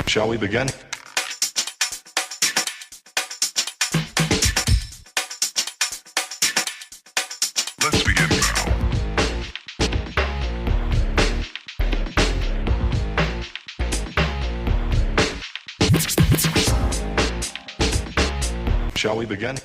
Shall we begin? Let's begin now. Shall we begin?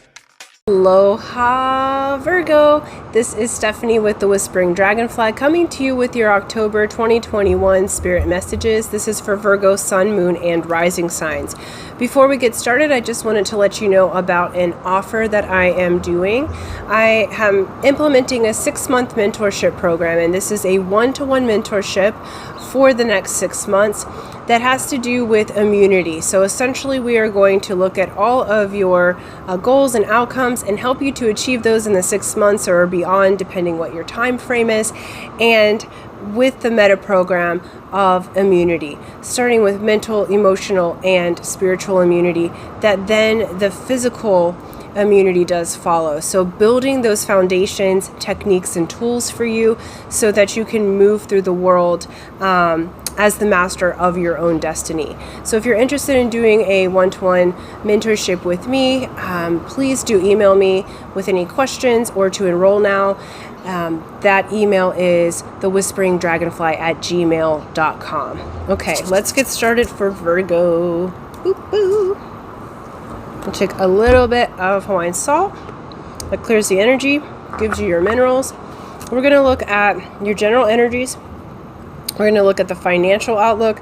Aloha, Virgo. This is Stephanie with the Whispering Dragonfly coming to you with your October 2021 spirit messages. This is for Virgo, Sun, Moon, and Rising signs. Before we get started, I just wanted to let you know about an offer that I am doing. I am implementing a 6-month mentorship program, and this is a one-to-one mentorship for the next 6 months that has to do with immunity. So essentially we are going to look at all of your goals and outcomes and help you to achieve those in the 6 months or beyond, depending what your time frame is, and with the meta program of immunity, starting with mental, emotional, and spiritual immunity, that then the physical immunity does follow. So building those foundations, techniques, and tools for you so that you can move through the world as the master of your own destiny. So if you're interested in doing a one-to-one mentorship with me, please do email me with any questions or to enroll now. That email is thewhisperingdragonfly@gmail.com. Okay, let's get started for Virgo. Boop, boop. I'll take a little bit of Hawaiian salt. That clears the energy, gives you your minerals. We're going to look at your general energies. We're going to look at the financial outlook,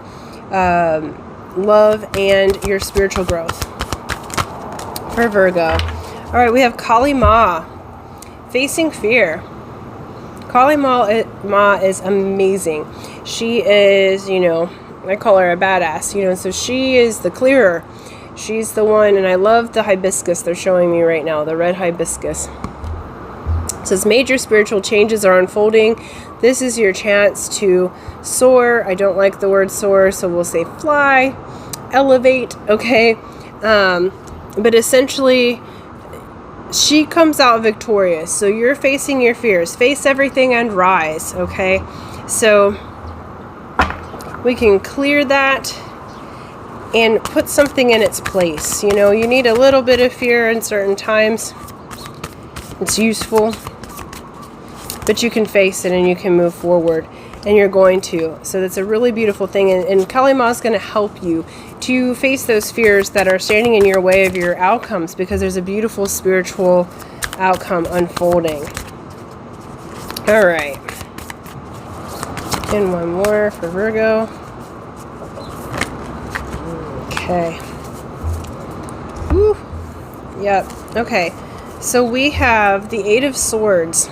love, and your spiritual growth for Virgo. All right, we have Kali Ma, facing fear. Kali Ma is amazing. She is, I call her a badass, so she is the clearer. She's the one, and I love the hibiscus they're showing me right now, the red hibiscus. It says major spiritual changes are unfolding. This is your chance to soar. I don't like the word soar, so we'll say fly, elevate, okay? But essentially, she comes out victorious. So you're facing your fears. Face everything and rise, okay? So we can clear that and put something in its place. You need a little bit of fear in certain times. It's useful. But you can face it and you can move forward. And you're going to. So that's a really beautiful thing. And Kali Ma is going to help you to face those fears that are standing in your way of your outcomes, because there's a beautiful spiritual outcome unfolding. All right. And one more for Virgo. Okay. Woo. Yep. Okay. So we have the Eight of Swords.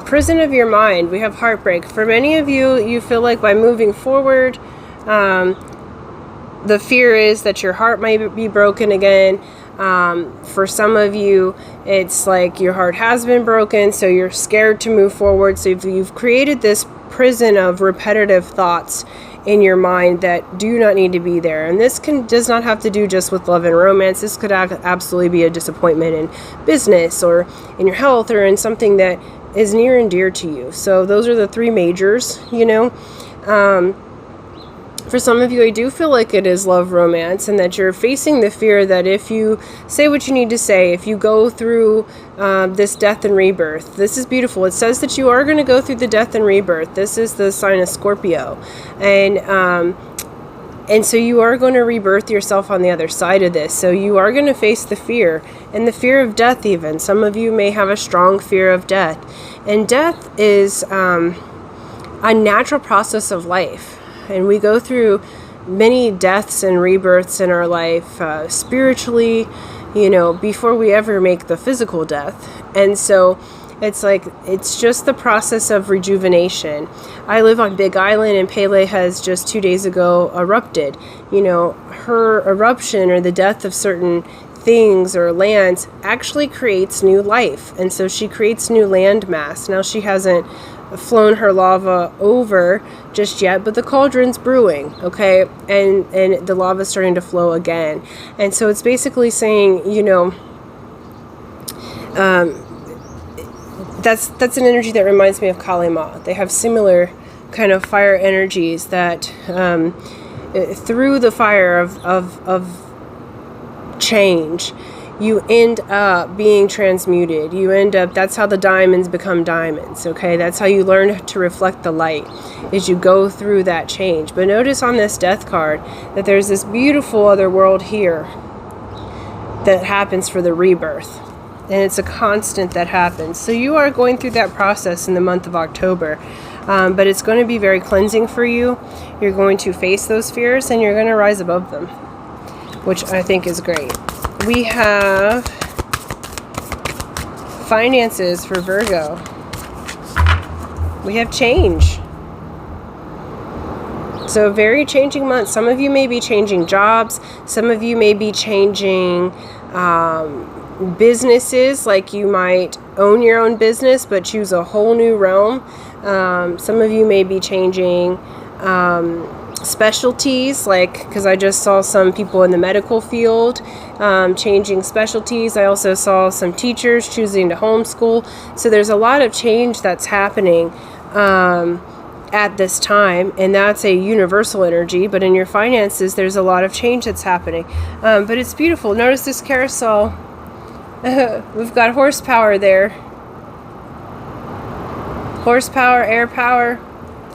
Prison of your mind. We have heartbreak. For many of you, you feel like by moving forward, the fear is that your heart might be broken again. For some of you, it's like your heart has been broken, so you're scared to move forward. So if you've created this prison of repetitive thoughts in your mind that do not need to be there. And this does not have to do just with love and romance. This could absolutely be a disappointment in business or in your health or in something that is near and dear to you. So those are the three majors, For some of you, I do feel like it is love romance, and that you're facing the fear that if you say what you need to say, if you go through this death and rebirth, this is beautiful. It says that you are going to go through the death and rebirth. This is the sign of Scorpio. And so you are going to rebirth yourself on the other side of this. So you are going to face the fear, and the fear of death even. Some of you may have a strong fear of death. And death is a natural process of life. And we go through many deaths and rebirths in our life spiritually, before we ever make the physical death. And so it's just the process of rejuvenation. I live on Big Island, and Pele has just 2 days ago erupted. Her eruption or the death of certain things or lands actually creates new life. And so she creates new land mass. Now she hasn't flown her lava over just yet, but the cauldron's brewing, okay? And the lava's starting to flow again. And so it's basically saying, that's an energy that reminds me of Kali Ma. They have similar kind of fire energies that through the fire of change, you end up being transmuted. That's how the diamonds become diamonds, okay? That's how you learn to reflect the light, is you go through that change. But notice on this death card that there's this beautiful other world here that happens for the rebirth. And it's a constant that happens. So you are going through that process in the month of October. But it's going to be very cleansing for you. You're going to face those fears and you're going to rise above them, which I think is great. We have finances for Virgo. We have change. So a very changing month. Some of you may be changing jobs. Some of you may be changing businesses, like you might own your own business but choose a whole new realm. Some of you may be changing specialties, like, because I just saw some people in the medical field changing specialties. I also saw some teachers choosing to homeschool. So there's a lot of change that's happening at this time, and that's a universal energy. But in your finances, there's a lot of change that's happening. But it's beautiful. Notice this carousel. We've got horsepower there. Horsepower, air power.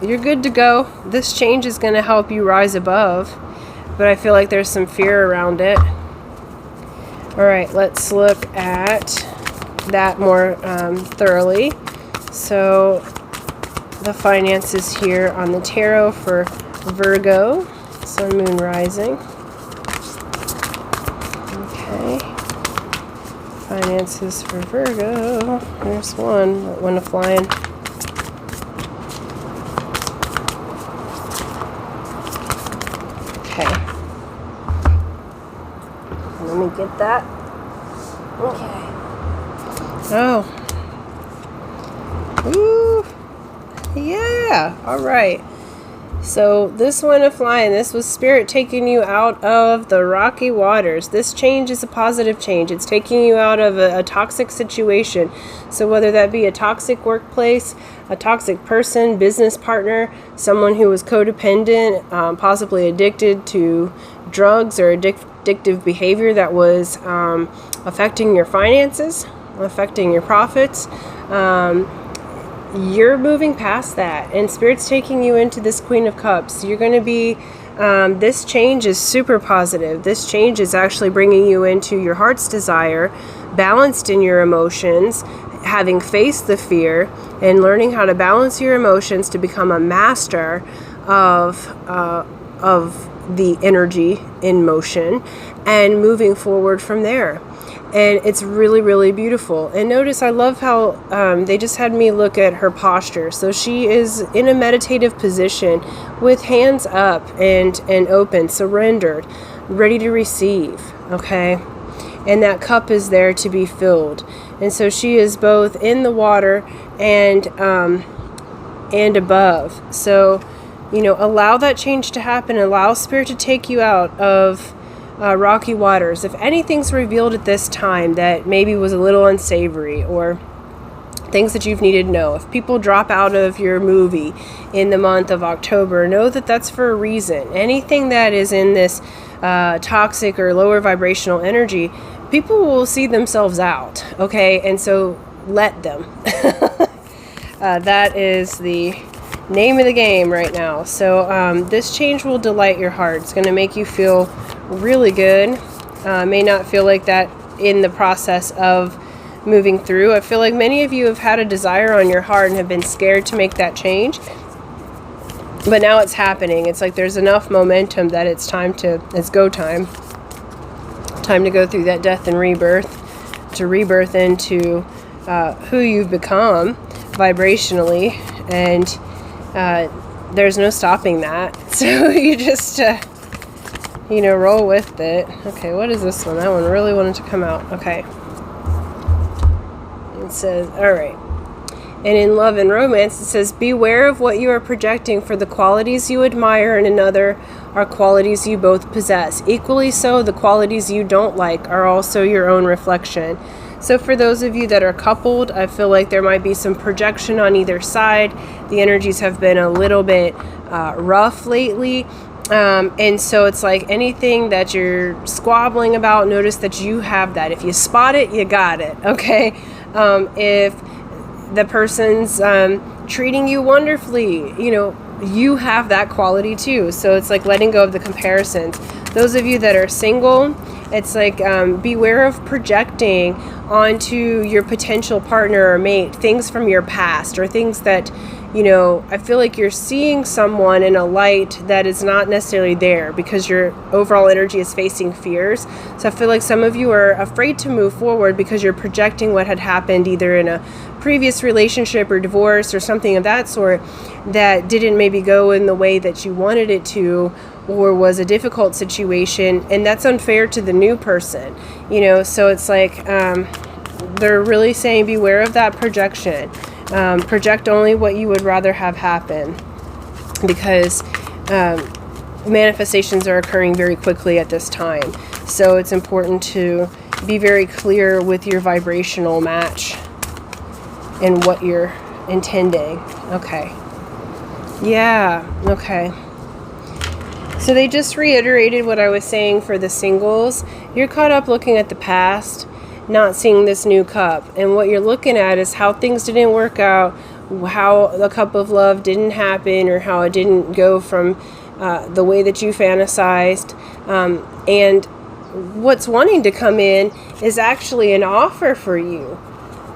You're good to go. This change is going to help you rise above, but I feel like there's some fear around it. All right, let's look at that more thoroughly. So the finances here on the tarot for Virgo, Sun, Moon, Rising. Okay. Finances for Virgo. There's one that went a-flying. Okay. Let me get that. Okay. Oh. Ooh. Yeah. All right. So this one a-flying. This was Spirit taking you out of the rocky waters. This change is a positive change. It's taking you out of a toxic situation. So whether that be a toxic workplace, a toxic person, business partner, someone who was codependent, possibly addicted to drugs or addictive behavior that was affecting your finances, affecting your profits, you're moving past that, and Spirit's taking you into this Queen of Cups. You're going to be, this change is super positive. This change is actually bringing you into your heart's desire, balanced in your emotions, having faced the fear, and learning how to balance your emotions to become a master of the energy in motion and moving forward from there. And it's really, really beautiful. And notice, I love how they just had me look at her posture. So she is in a meditative position with hands up and open, surrendered, ready to receive, okay? And that cup is there to be filled. And so she is both in the water and above. So, you know, allow that change to happen. Allow Spirit to take you out of rocky waters. If anything's revealed at this time that maybe was a little unsavory, or things that you've needed to know, if people drop out of your movie in the month of October, know that that's for a reason. Anything that is in this toxic or lower vibrational energy, people will see themselves out, okay? And so let them. That is the name of the game right now. So this change will delight your heart. It's going to make you feel really good. May not feel like that in the process of moving through. I feel like many of you have had a desire on your heart and have been scared to make that change, but now it's happening. It's like there's enough momentum that it's go time to go through that death and rebirth, to rebirth into who you've become vibrationally, and there's no stopping that. So you just roll with it. Okay, what is this one? That one really wanted to come out. Okay. It says, all right. And in love and romance, it says, beware of what you are projecting, for the qualities you admire in another are qualities you both possess. Equally so, the qualities you don't like are also your own reflection. So for those of you that are coupled, I feel like there might be some projection on either side. The energies have been a little bit rough lately. And so it's like anything that you're squabbling about, notice that you have that. If you spot it, you got it, okay? If the person's treating you wonderfully, you know, you have that quality too. So it's like letting go of the comparisons. Those of you that are single, it's like beware of projecting onto your potential partner or mate things from your past, or things that, you know, I feel like you're seeing someone in a light that is not necessarily there because your overall energy is facing fears. So I feel like some of you are afraid to move forward because you're projecting what had happened either in a previous relationship or divorce or something of that sort that didn't maybe go in the way that you wanted it to, or was a difficult situation, and that's unfair to the new person, you know. So it's like they're really saying beware of that projection. Project only what you would rather have happen, because manifestations are occurring very quickly at this time. So it's important to be very clear with your vibrational match and what you're intending. Okay. Yeah. Okay. So they just reiterated what I was saying for the singles. You're caught up looking at the past, not seeing this new cup. And what you're looking at is how things didn't work out, how the cup of love didn't happen, or how it didn't go from the way that you fantasized. And what's wanting to come in is actually an offer for you.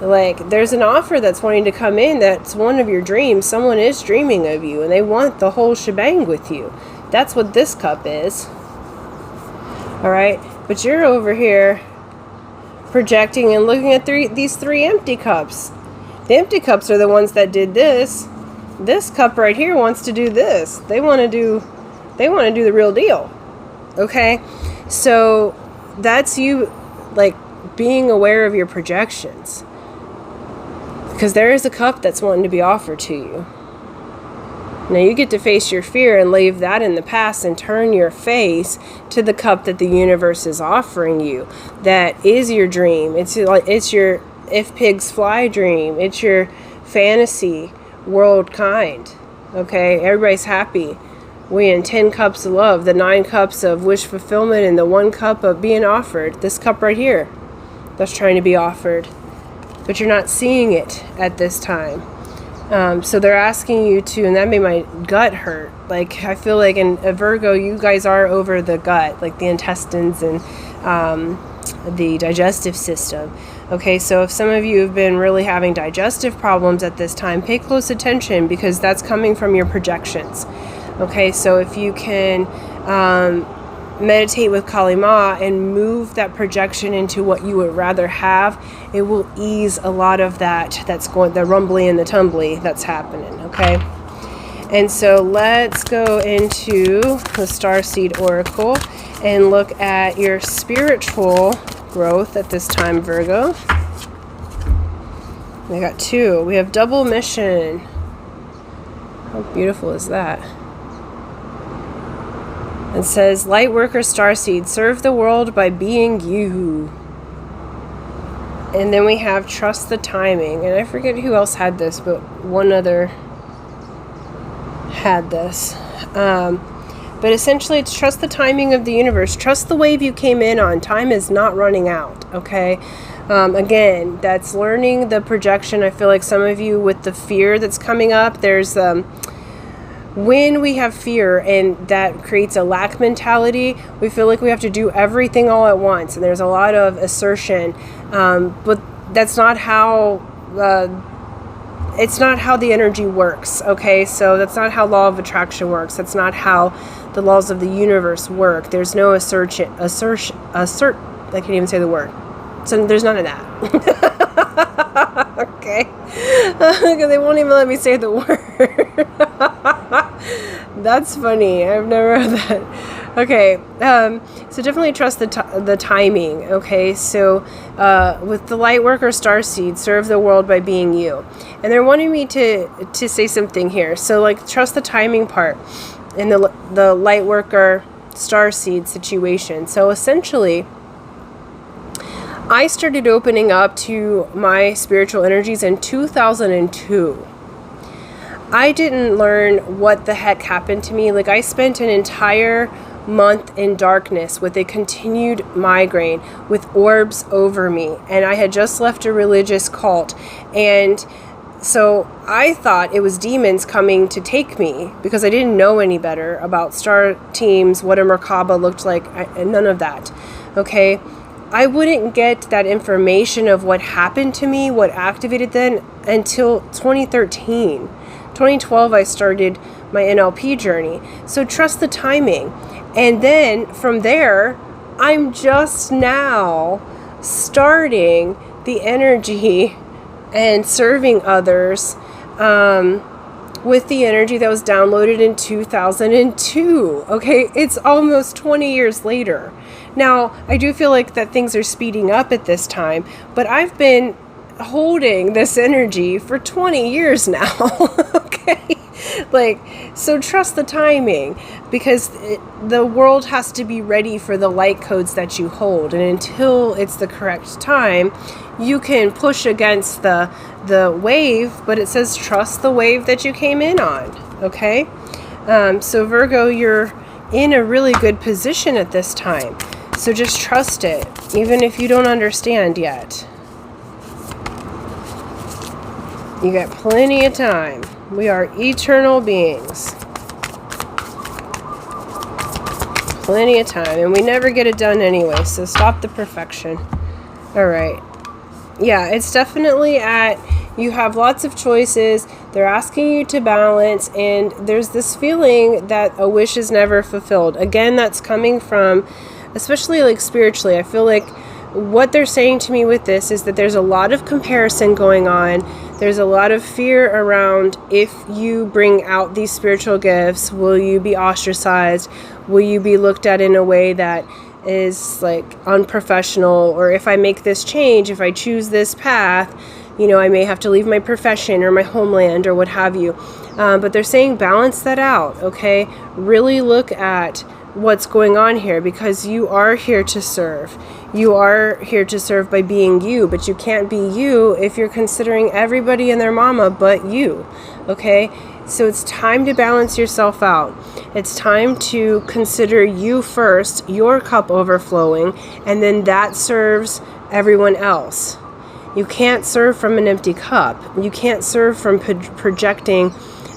Like, there's an offer that's wanting to come in that's one of your dreams. Someone is dreaming of you, and they want the whole shebang with you. That's what this cup is. All right? But you're over here projecting and looking at these three empty cups. The empty cups are the ones that did this. This cup right here wants to do this. They want to do the real deal. Okay? So that's you, like, being aware of your projections. Because there is a cup that's wanting to be offered to you. Now you get to face your fear and leave that in the past and turn your face to the cup that the universe is offering you. That is your dream. It's your if pigs fly dream. It's your fantasy world kind. Okay, everybody's happy. We in 10 cups of love, the 9 cups of wish fulfillment, and the 1 cup of being offered. This cup right here that's trying to be offered. But you're not seeing it at this time. So they're asking you to, and that made my gut hurt. Like, I feel like in a Virgo, you guys are over the gut, like the intestines and the digestive system. Okay, so if some of you have been really having digestive problems at this time, pay close attention, because that's coming from your projections. Okay, so if you can meditate with Kali Ma and move that projection into what you would rather have, it will ease a lot of that's going, the rumbly and the tumbly that's happening. Okay, and so let's go into the Starseed Oracle and look at your spiritual growth at this time, Virgo. We got 2. We have double mission. How beautiful is that? It says, light worker starseed, serve the world by being you. And then we have trust the timing. And I forget who else had this, but one other had this. But essentially, it's trust the timing of the universe. Trust the wave you came in on. Time is not running out, okay? Again, that's learning the projection. I feel like some of you, with the fear that's coming up, there's... when we have fear and that creates a lack mentality, we feel like we have to do everything all at once. And there's a lot of assertion. But that's not how... it's not how the energy works, okay? So that's not how law of attraction works. That's not how the laws of the universe work. There's no assert, I can't even say the word. So there's none of that. Okay? Because they won't even let me say the word. That's funny. I've never heard that. Okay, so definitely trust the timing, okay? So with the light worker starseed, serve the world by being you. And they're wanting me to say something here. So, like, trust the timing part in the light worker starseed situation. So essentially, I started opening up to my spiritual energies in 2002. I didn't learn what the heck happened to me. Like, I spent an entire month in darkness with a continued migraine, with orbs over me, and I had just left a religious cult, and so I thought it was demons coming to take me because I didn't know any better about star teams, what a Merkaba looked like, and none of that. Okay, I wouldn't get that information of what happened to me, what activated then, until 2013. 2012 I started my NLP journey. So trust the timing. And then from there, I'm just now starting the energy and serving others with the energy that was downloaded in 2002. Okay, it's almost 20 years later. Now, I do feel like that things are speeding up at this time, but I've been holding this energy for 20 years now. Okay, like, so trust the timing, because the world has to be ready for the light codes that you hold, and until it's the correct time, you can push against the wave, but it says trust the wave that you came in on. Okay, so Virgo, you're in a really good position at this time, so just trust it, even if you don't understand yet. You got plenty of time. We are eternal beings. Plenty of time. And we never get it done anyway, so stop the perfection. Alright. Yeah, it's definitely you have lots of choices. They're asking you to balance, and there's this feeling that a wish is never fulfilled. Again, that's coming from, especially like spiritually, I feel like what they're saying to me with this is that there's a lot of comparison going on. There's a lot of fear around, if you bring out these spiritual gifts, will you be ostracized? Will you be looked at in a way that is like unprofessional? Or if I make this change, if I choose this path, I may have to leave my profession or my homeland or what have you. But they're saying balance that out, okay? Really look at what's going on here, because you are here to serve. You are here to serve by being you, but you can't be you if you're considering everybody and their mama but you. Okay, so it's time to balance yourself out. It's time to consider you first, your cup overflowing, and then that serves everyone else. You can't serve from an empty cup. You can't serve from projecting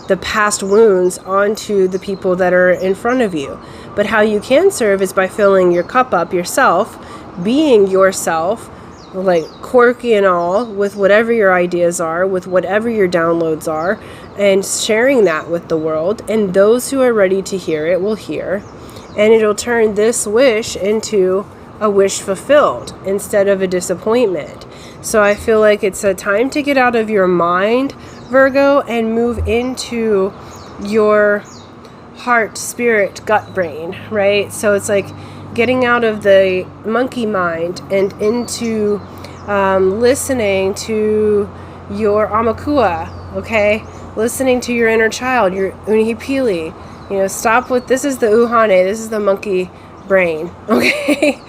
the past wounds onto the people that are in front of you. But how you can serve is by filling your cup up yourself, being yourself, like quirky and all, with whatever your ideas are, with whatever your downloads are, and sharing that with the world. And those who are ready to hear it will hear. And it'll turn this wish into a wish fulfilled instead of a disappointment. So I feel like it's a time to get out of your mind, Virgo, and move into your heart, spirit, gut, brain, right? So it's like getting out of the monkey mind and into listening to your Amakua, okay? Listening to your inner child, your Unihipili. Stop with, this is the Uhane, this is the monkey brain, okay?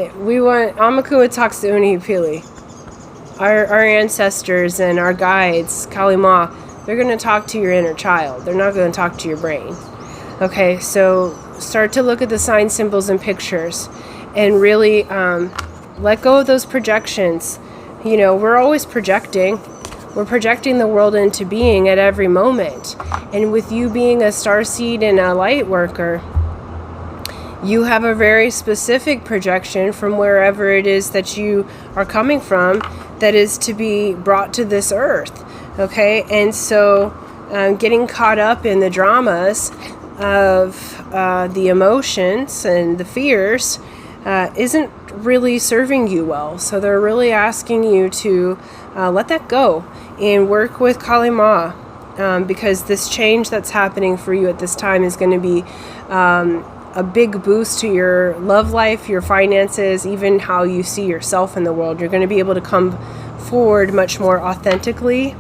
Amakua talks to Unihipili. Our ancestors and our guides, Kalima, they're going to talk to your inner child. They're not going to talk to your brain. Okay, so start to look at the sign symbols and pictures and really let go of those projections. We're always projecting. We're projecting the world into being at every moment. And with you being a starseed and a light worker, you have a very specific projection from wherever it is that you are coming from that is to be brought to this earth. Okay, and so getting caught up in the dramas of the emotions and the fears isn't really serving you well. So they're really asking you to let that go and work with Kali Ma, because this change that's happening for you at this time is going to be a big boost to your love life, your finances, even how you see yourself in the world. You're going to be able to come forward much more authentically,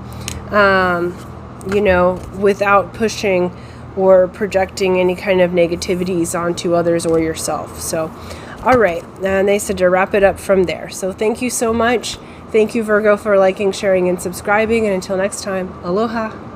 without pushing or projecting any kind of negativities onto others or yourself. So, all right. And they said to wrap it up from there. So thank you so much. Thank you, Virgo, for liking, sharing, and subscribing. And until next time, aloha.